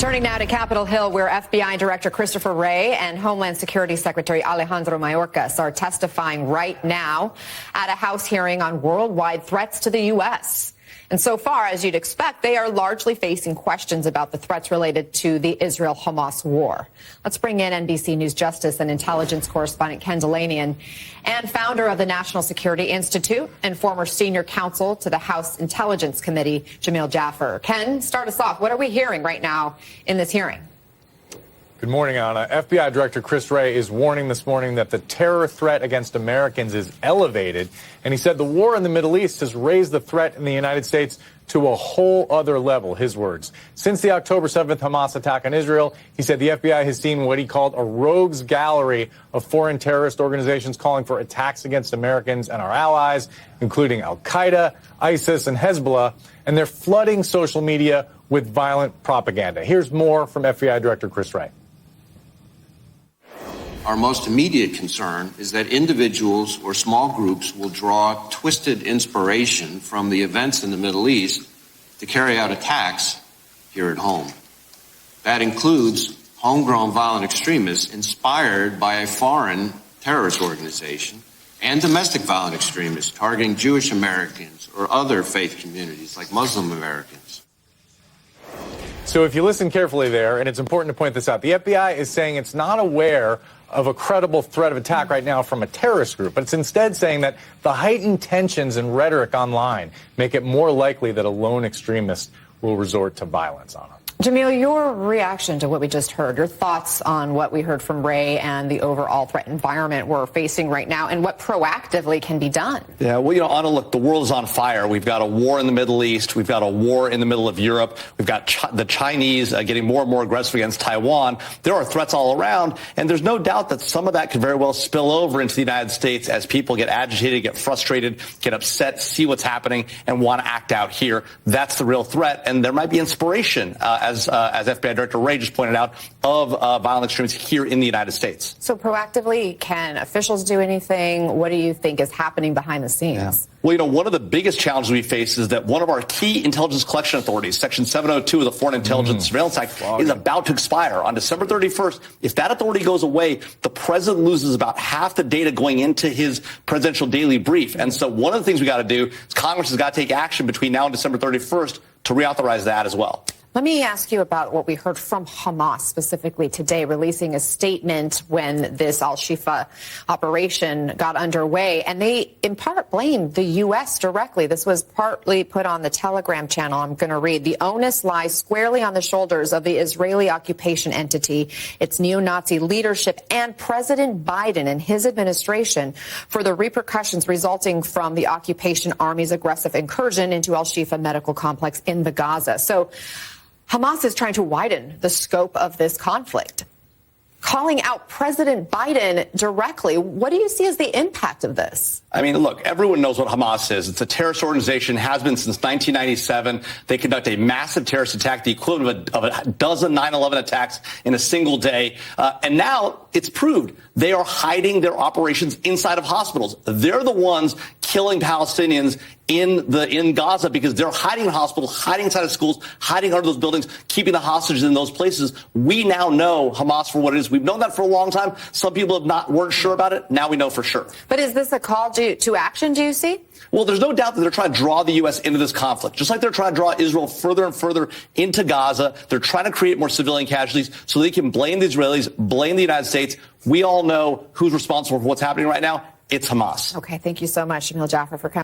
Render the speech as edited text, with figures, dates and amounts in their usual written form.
Turning now to Capitol Hill, where FBI Director Christopher Wray and Homeland Security Secretary Alejandro Mayorkas are testifying right now at a House hearing on worldwide threats to the U.S. And so far, as you'd expect, they are largely facing questions about the threats related to the Israel-Hamas war. Let's bring in NBC News Justice and Intelligence correspondent Ken Delanian and founder of the National Security Institute and former senior counsel to the House Intelligence Committee, Jamil Jaffer. Ken, start us off. What are we hearing right now in this hearing? Good morning, Anna. FBI Director Chris Wray is warning this morning that the terror threat against Americans is elevated. And he said the war in the Middle East has raised the threat in the United States to a whole other level, his words. Since the October 7th Hamas attack on Israel, he said the FBI has seen what he called a rogues gallery of foreign terrorist organizations calling for attacks against Americans and our allies, including Al-Qaeda, ISIS, and Hezbollah. And they're flooding social media with violent propaganda. Here's more from FBI Director Chris Wray. Our most immediate concern is that individuals or small groups will draw twisted inspiration from the events in the Middle East to carry out attacks here at home. That includes homegrown violent extremists inspired by a foreign terrorist organization and domestic violent extremists targeting Jewish Americans or other faith communities like Muslim Americans. So if you listen carefully there, and it's important to point this out, the FBI is saying it's not aware of a credible threat of attack right now from a terrorist group, but it's instead saying that the heightened tensions and rhetoric online make it more likely that a lone extremist will resort to violence on them. Jamil, your reaction to what we just heard, your thoughts on what we heard from Wray and the overall threat environment we're facing right now and what proactively can be done. Yeah, well, Anna, look, the world is on fire. We've got a war in the Middle East. We've got a war in the middle of Europe. We've got the Chinese getting more and more aggressive against Taiwan. There are threats all around, and there's no doubt that some of that could very well spill over into the United States as people get agitated, get frustrated, get upset, see what's happening, and want to act out here. That's the real threat, and there might be inspiration, as FBI Director Wray just pointed out, of violent extremists here in the United States. So proactively, can officials do anything? What do you think is happening behind the scenes? Yeah. Well, one of the biggest challenges we face is that one of our key intelligence collection authorities, Section 702 of the Foreign Intelligence Surveillance Act, is about to expire on December 31st. If that authority goes away, the president loses about half the data going into his presidential daily brief. And so one of the things we got to do is Congress has got to take action between now and December 31st to reauthorize that as well. Let me ask you about what we heard from Hamas specifically today, releasing a statement when this al-Shifa operation got underway. And they, in part, blamed the U.S. directly. This was partly put on the Telegram channel. I'm going to read. The onus lies squarely on the shoulders of the Israeli occupation entity, its neo-Nazi leadership, and President Biden and his administration for the repercussions resulting from the occupation army's aggressive incursion into al-Shifa medical complex in the Gaza. So Hamas is trying to widen the scope of this conflict, calling out President Biden directly. What do you see as the impact of this? I mean, look, everyone knows what Hamas is. It's a terrorist organization, has been since 1997. They conduct a massive terrorist attack, the equivalent of a dozen 9/11 attacks in a single day. And now it's proved they are hiding their operations inside of hospitals. They're the ones killing Palestinians in Gaza because they're hiding in hospitals, hiding inside of schools, hiding under those buildings, keeping the hostages in those places. We now know Hamas for what it is. We've known that for a long time. Some people weren't sure about it. Now we know for sure. But is this a call to action, do you see? Well, there's no doubt that they're trying to draw the U.S. into this conflict, just like they're trying to draw Israel further and further into Gaza. They're trying to create more civilian casualties so they can blame the Israelis, blame the United States. We all know who's responsible for what's happening right now. It's Hamas. Okay, thank you so much, Jamil Jaffer, for coming.